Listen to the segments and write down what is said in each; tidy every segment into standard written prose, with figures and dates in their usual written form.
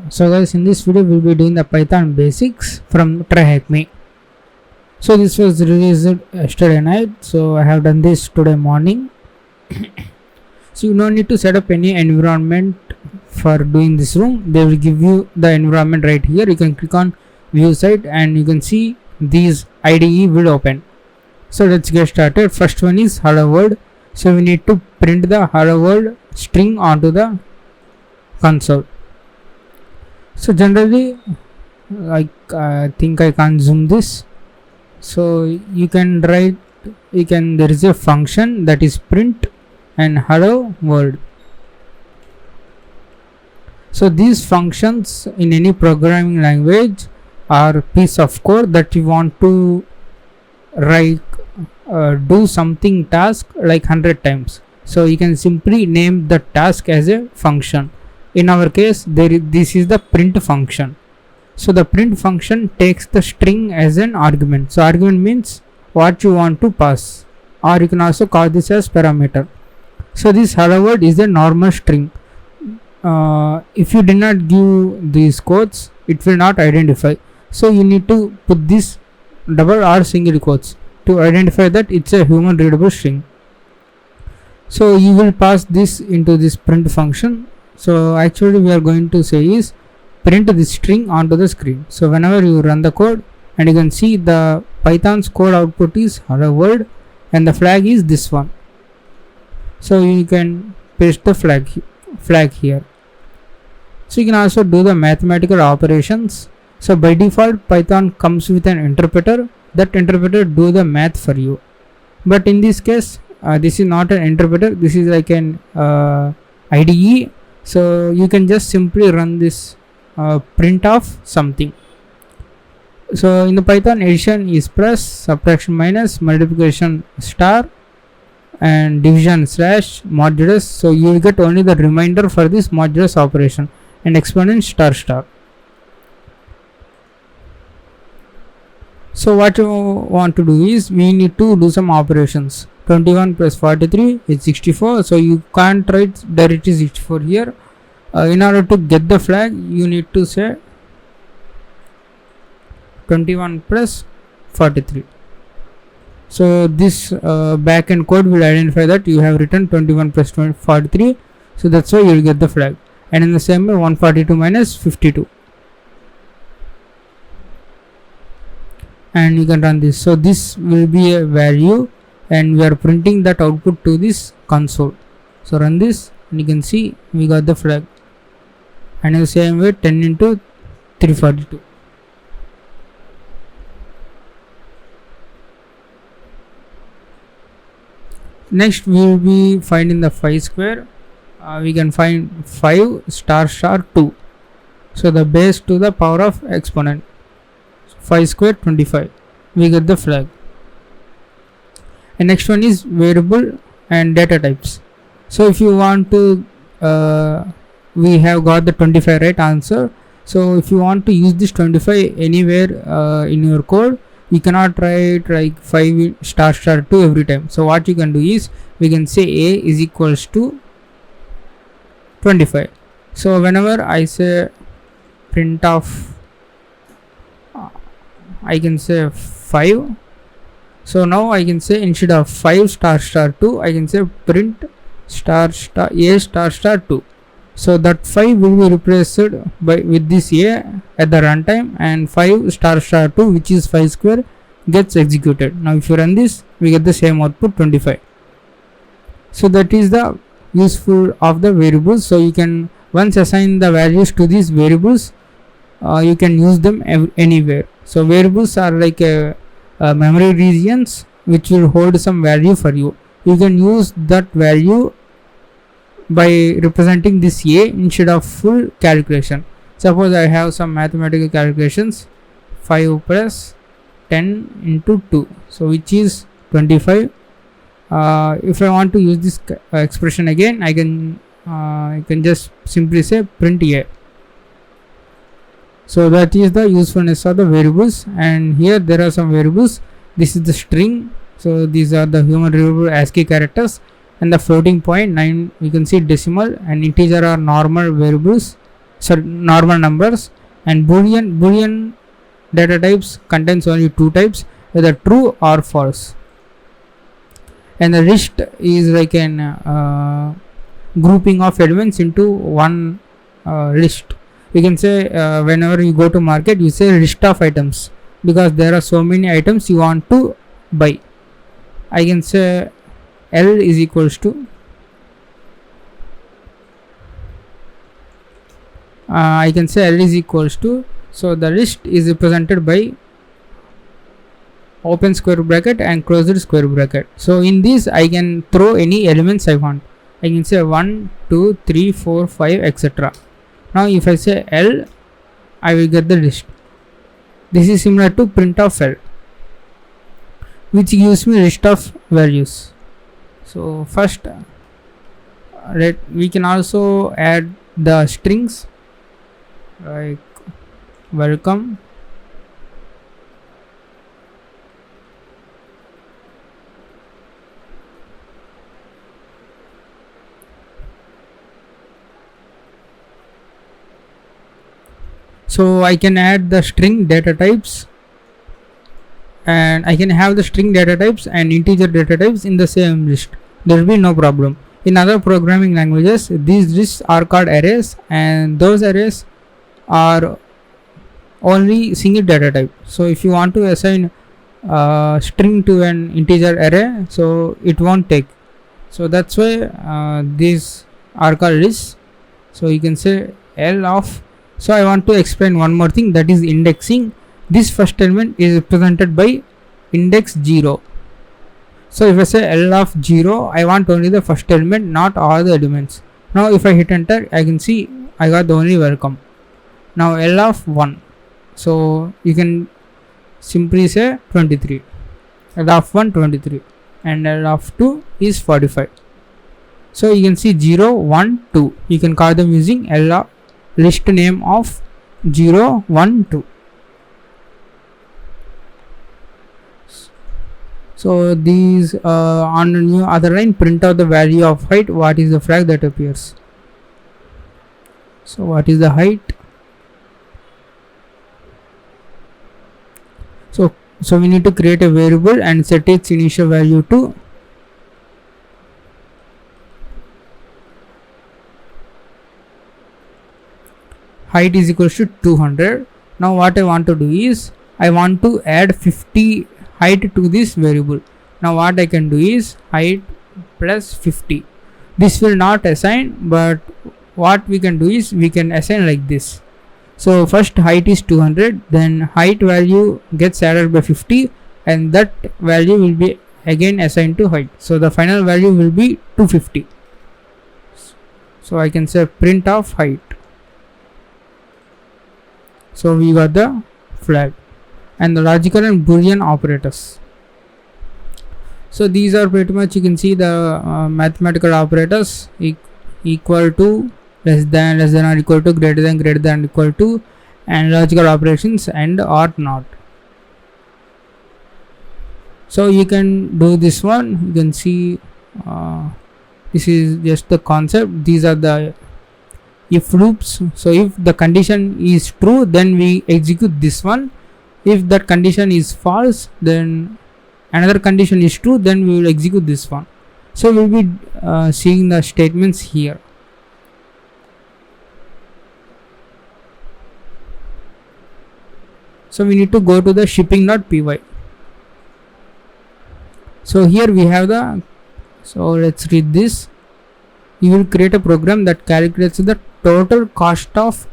So guys, in this video we'll be doing the Python basics from TryHackMe. So this was released yesterday night, so I have done this today morning. So you don't need to set up any environment for doing this room. They will give you the environment right here. You can click on view site and you can see these IDE will open. So let's get started. First one is hello world. So we need to print the hello world string onto the console. So generally, I think I can't zoom this. So you can write, there is a function that is print and hello world. So these functions in any programming language are piece of code that you want to write, do something task like 100 times. So you can simply name the task as a function. In our case, this is the print function. So the print function takes the string as an argument. So argument means what you want to pass, or you can also call this as parameter. So this hello world is a normal string. If you did not give these quotes, it will not identify. So you need to put this double or single quotes to identify that it's a human readable string. So you will pass this into this print function. So actually we are going to say is print this string onto the screen. So whenever you run the code, and you can see the Python's code output is hello world and the flag is this one. So you can paste the flag here. So you can also do the mathematical operations. So by default Python comes with an interpreter. That interpreter do the math for you. But in this case, this is not an interpreter. This is like an IDE. So you can just simply run this print of something. So in the Python, addition is plus, subtraction minus, multiplication star, and division slash modulus. So you will get only the remainder for this modulus operation, and exponent star star. So what you want to do is we need to do some operations. 21 plus 43 is 64. So you can't write directly 64 here. In order to get the flag, you need to say 21 plus 43. So this backend code will identify that you have written 21 plus 43. So that's why you will get the flag. And in the same way, 142 minus 52. And you can run this. So this will be a value, and we are printing that output to this console. So run this, and you can see we got the flag. And in the same way, 10 into 342. Next we will be finding the 5 square. We can find 5 star star 2. So the base to the power of exponent. 5 square 25. We get the flag. And next one is variable and data types. So if you want to, we have got the 25 right answer. So if you want to use this 25 anywhere in your code, you cannot write like 5 star star 2 every time. So what you can do is we can say a is equals to 25. So whenever I say print of, I can say 5. So now I can say instead of 5 star star 2, I can say print star star a star star 2. So that 5 will be replaced with this a at the runtime, and 5 star star 2, which is 5 square, gets executed. Now if you run this, we get the same output 25. So that is the useful of the variables. So you can once assign the values to these variables, you can use them anywhere. So variables are like memory regions which will hold some value for you. You can use that value by representing this a instead of full calculation. Suppose I have some mathematical calculations, 5 plus 10 into 2, so which is 25. If I want to use this expression again, I can just simply say print a. So that is the usefulness of the variables. And here there are some variables. This is the string. So these are the human readable ASCII characters. And the floating point 9, you can see decimal, and integer are normal variables. sorry, normal numbers, and boolean data types contains only two types, whether true or false. And the list is like an grouping of elements into one list. You can say whenever you go to market, you say list of items, because there are so many items you want to buy. I can say L is equals to I can say L is equals to, so the list is represented by open square bracket and closed square bracket. So in this I can throw any elements I want. I can say 1, 2, 3, 4, 5, etc. Now if I say L, I will get the list. This is similar to print of L, which gives me list of values. So first we can also add the strings like welcome, so I can add the string data types, and I can have the string data types and integer data types in the same list. There will be no problem. In other programming languages, these lists are called arrays, and those arrays are only single data type. So if you want to assign string to an integer array, so it won't take. So that's why these are called lists. So you can say L of, so I want to explain one more thing, that is indexing. This first element is represented by index 0. So if I say L of 0, I want only the first element, not all the elements. Now if I hit enter, I can see I got the only welcome. Now L of 1, so you can simply say 23. L of 1, 23, and L of 2 is 45. So you can see 0, 1, 2. You can call them using L of list name of 0, 1, 2. So these on the new other line, print out the value of height. What is the flag that appears? So what is the height? So we need to create a variable and set its initial value to height is equals to 200. Now what I want to do is I want to add 50 height to this variable. Now what I can do is height plus 50. This will not assign, but what we can do is we can assign like this. So first height is 200, then height value gets added by 50, and that value will be again assigned to height. So the final value will be 250. So I can say print of height. So we got the flag and the logical and boolean operators. So these are pretty much, you can see the mathematical operators equal to, less than or equal to, greater than equal to, and logical operations and or not. So you can do this one. You can see this is just the concept. These are the if loops. So if the condition is true, then we execute this one. If that condition is false, then another condition is true, then we will execute this one. So we will be seeing the statements here. So we need to go to the shipping.py. So here we have the, so let's read this. You will create a program that calculates the total cost of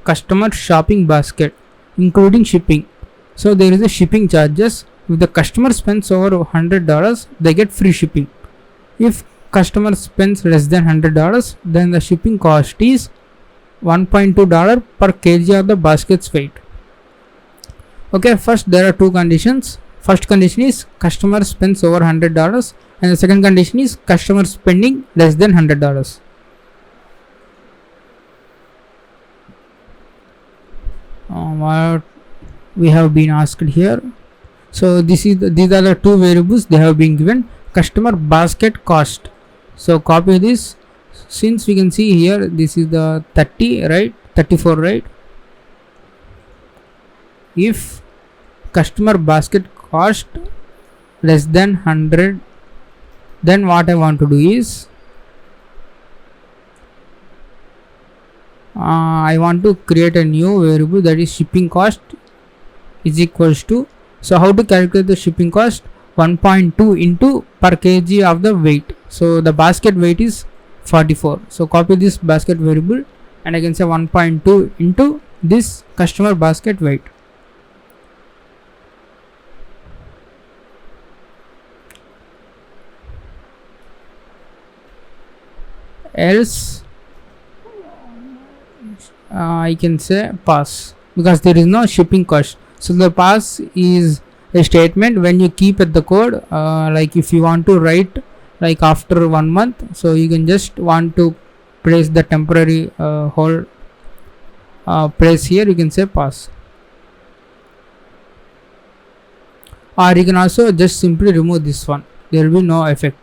customer shopping basket including shipping. So there is a shipping charges. If the customer spends over $100, they get free shipping. If customer spends less than $100, then the shipping cost is $1.2 per kg of the basket's weight. Okay, first there are two conditions. First condition is customer spends over $100, and the second condition is customer spending less than $100. What we have been asked here. So these are the two variables they have been given. Customer basket cost. So copy this. Since we can see here, this is the 30, right? 34, right? If customer basket cost less than 100, then what I want to do is I want to create a new variable, that is shipping cost is equals to, so how to calculate the shipping cost? 1.2 into per kg of the weight. So the basket weight is 44. So copy this basket variable and I can say 1.2 into this customer basket weight. Else I can say pass, because there is no shipping cost. So the pass is a statement when you keep at the code, like if you want to write like after 1 month, so you can just want to place the temporary hold place here, you can say pass, or you can also just simply remove this one, there will be no effect.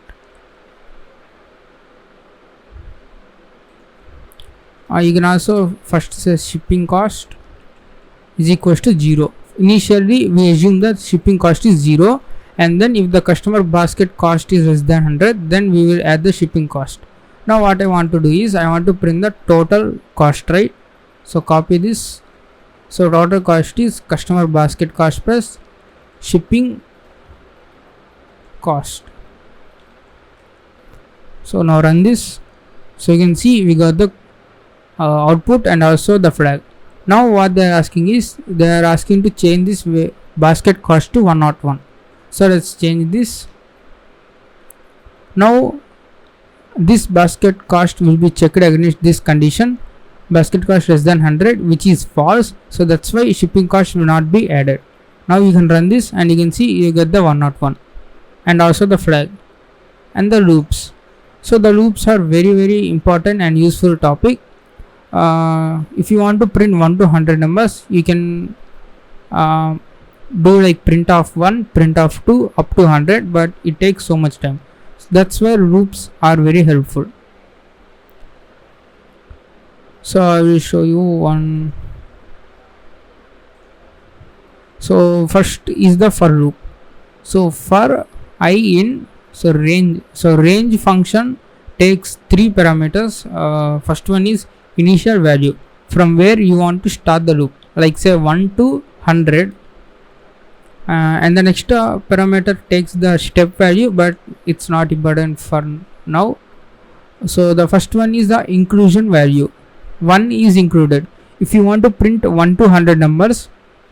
You can also first say shipping cost is equals to 0. Initially we assume that shipping cost is 0, and then if the customer basket cost is less than 100, then we will add the shipping cost. Now what I want to do is I want to print the total cost, right? So copy this. So total cost is customer basket cost plus shipping cost. So now run this. So you can see we got the output and also the flag. Now what they are asking is they are asking to change this basket cost to 101. So let's change this. Now this basket cost will be checked against this condition, basket cost less than 100, which is false. So that's why shipping cost will not be added. Now you can run this and you can see you get the 101 and also the flag and the loops. So the loops are very important and useful topic. If you want to print 1 to 100 numbers, you can do like print of 1, print of 2 up to 100, but it takes so much time. So that's where loops are very helpful. So I will show you one. So first is the for loop. So for I in range function takes 3 parameters. First one is initial value, from where you want to start the loop, like say 1 to 100, and the next parameter takes the step value, but it's not important for now. So the first one is the inclusion value, 1 is included. If you want to print 1 to 100 numbers,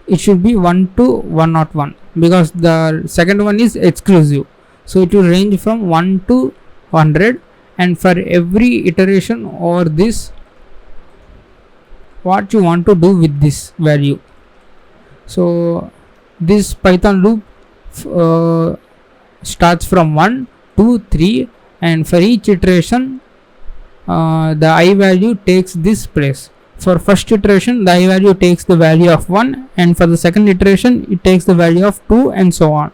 it should be 1 to 101, because the second one is exclusive, so it will range from 1 to 100, and for every iteration over this, what you want to do with this value. So this Python loop starts from 1, 2, 3, and for each iteration the I value takes this place. For first iteration the I value takes the value of 1, and for the second iteration it takes the value of 2, and so on.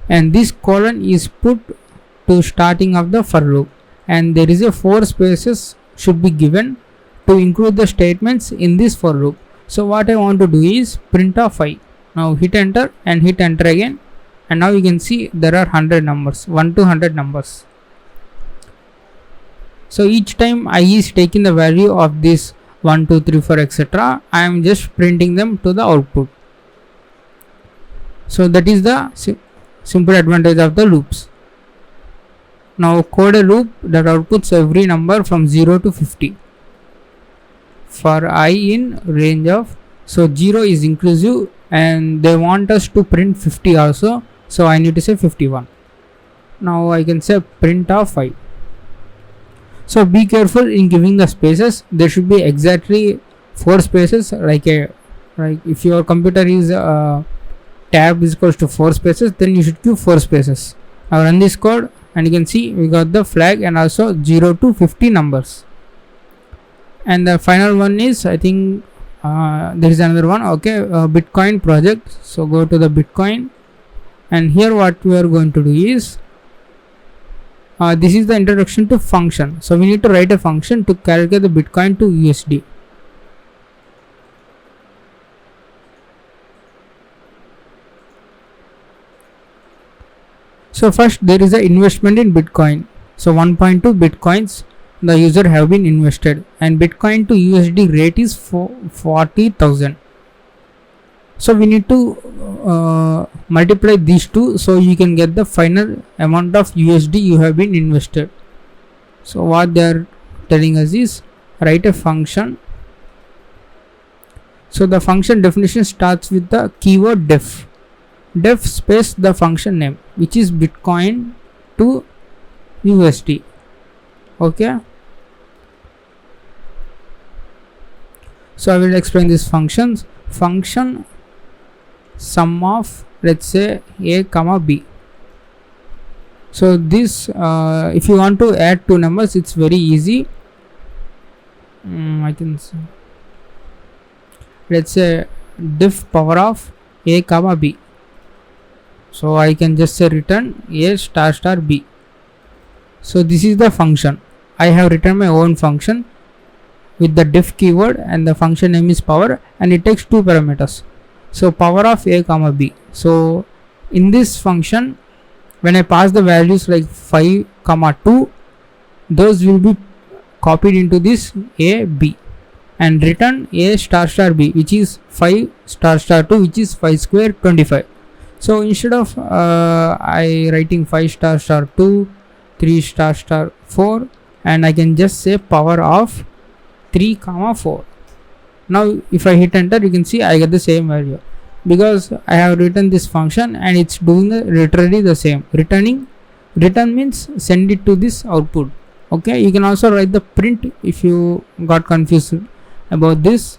And this colon is put to starting of the for loop, and there is a 4 spaces should be given to include the statements in this for loop. So what I want to do is print of I. Now hit enter and hit enter again, and now you can see there are 100 numbers, 1 to 100 numbers. So each time I is taking the value of this 1, 2, 3, 4, etc. I am just printing them to the output. So that is the simple advantage of the loops. Now code a loop that outputs every number from 0 to 50 for I in range of, so 0 is inclusive and they want us to print 50 also, so I need to say 51. Now I can say print of I. So be careful in giving the spaces, there should be exactly 4 spaces, like if your computer is tab is equals to 4 spaces, then you should give 4 spaces. Now run this code and you can see we got the flag and also 0 to 50 numbers. And the final one is, I think there is another one, okay, Bitcoin project. So go to the Bitcoin, and here what we are going to do is this is the introduction to function. So we need to write a function to calculate the Bitcoin to USD. So first there is a investment in Bitcoin. So 1.2 Bitcoins the user have been invested, and Bitcoin to USD rate is 40,000. So we need to multiply these two so you can get the final amount of USD you have been invested. So what they are telling us is write a function. So the function definition starts with the keyword def space the function name, which is Bitcoin to USD. Okay, so I will explain these functions. Function sum of, let's say, a comma b. So this if you want to add two numbers, it's very easy. I can say, let's say diff power of a comma b. So I can just say return a star star b. So this is the function. I have written my own function with the diff keyword, and the function name is power, and it takes two parameters. So power of a comma b. So in this function, when I pass the values like 5 comma 2, those will be copied into this a b, and return a star star b, which is 5 star star 2, which is 5 square 25. So instead of I writing 5 star star 2, 3 star star 4, and I can just say power of 3 comma 4. Now if I hit enter, you can see I get the same value, because I have written this function and it's doing literally the same. Return means send it to this output. Okay, you can also write the print if you got confused about this.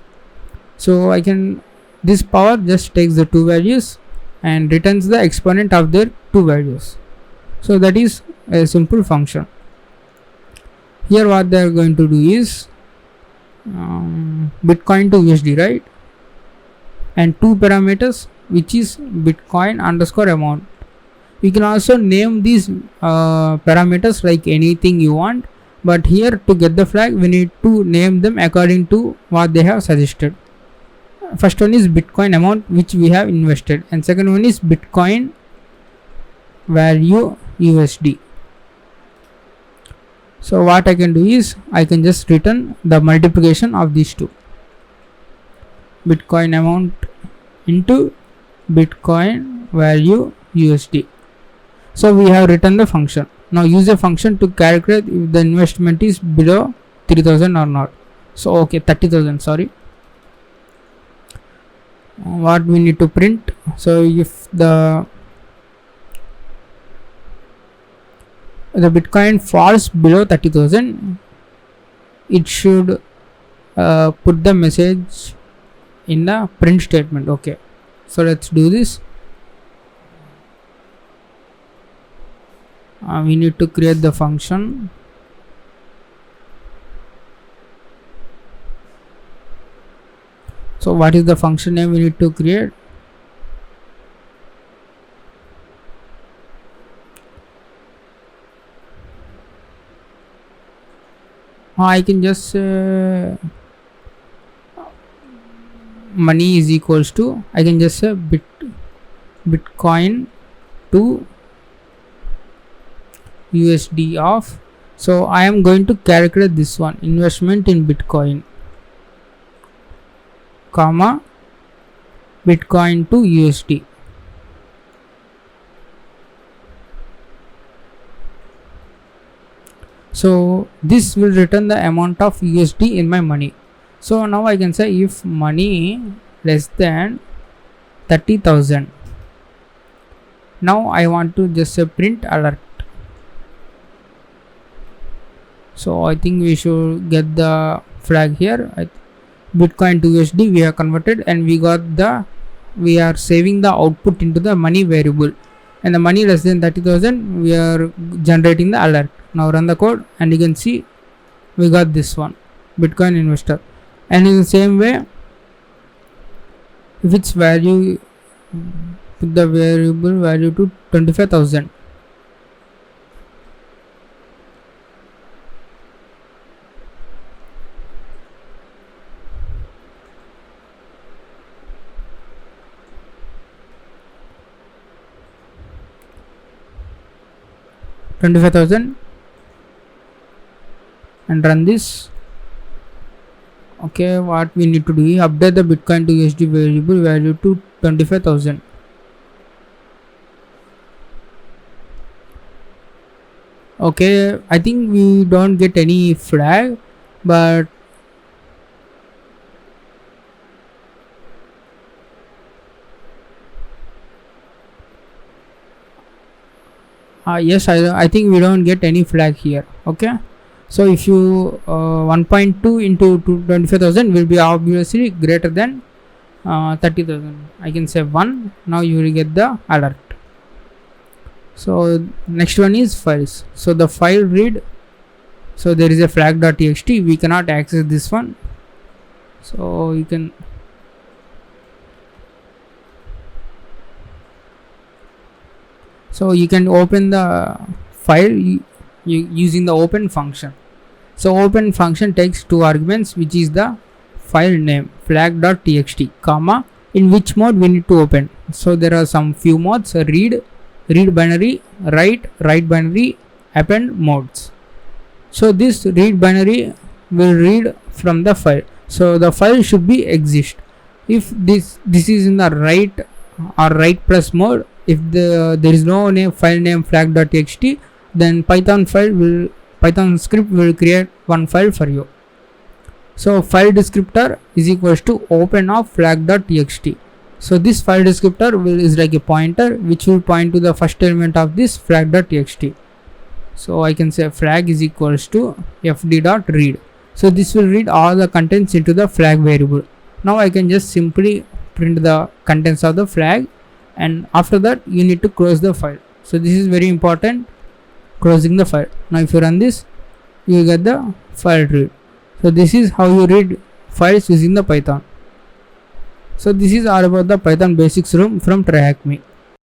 So I can, this power just takes the two values and returns the exponent of their two values. So that is a simple function. Here what they are going to do is Bitcoin to USD, right, and two parameters, which is Bitcoin underscore amount. You can also name these parameters like anything you want, but here to get the flag we need to name them according to what they have suggested. First one is Bitcoin amount, which we have invested, and second one is Bitcoin value USD. So what I can do is I can just return the multiplication of these two, Bitcoin amount into Bitcoin value USD. So we have written the function. Now use a function to calculate if the investment is below 3000 or not. So okay, 30,000, sorry. What we need to print, so if the Bitcoin falls below 30,000, it should put the message in the print statement. Okay, so let's do this. We need to create the function. So what is the function name we need to create? I can just say money is equals to, I can just say Bitcoin to USD of. So I am going to calculate this one, investment in Bitcoin, comma Bitcoin to USD. So this will return the amount of USD in my money. So now I can say if money less than 30,000. Now I want to just say print alert. So I think we should get the flag here. Bitcoin to USD we have converted, and we are saving the output into the money variable, and the money less than 30,000 we are generating the alert. Now run the code and you can see we got this one, Bitcoin investor. And in the same way, if its value, put the variable value to 25,000. 25,000 and run this. Okay, what we need to do is update the Bitcoin to USD variable value to 25,000. Okay, I think we don't get any flag, but yes, I think we don't get any flag here. Okay, so if you 1.2 into 25,000 will be obviously greater than 30,000. I can say 1. Now you will get the alert. So next one is files. So the file read, so there is a flag.txt. We cannot access this one, so you can open the file using the open function. So open function takes two arguments, which is the file name flag.txt comma in which mode we need to open. So there are some few modes: read binary, write binary, append modes. So this read binary will read from the file, so the file should be exist. If this is in the write or write plus mode, if there is no file name flag.txt, then Python script will create one file for you. So file descriptor is equals to open of flag.txt. So this file descriptor is like a pointer which will point to the first element of this flag.txt. So I can say flag is equals to fd.read. So this will read all the contents into the flag variable. Now I can just simply print the contents of the flag, and after that you need to close the file. So this is very important, closing the file. Now if you run this, you get the file read. So this is how you read files using the Python. So this is all about the Python basics room from TryHackMe.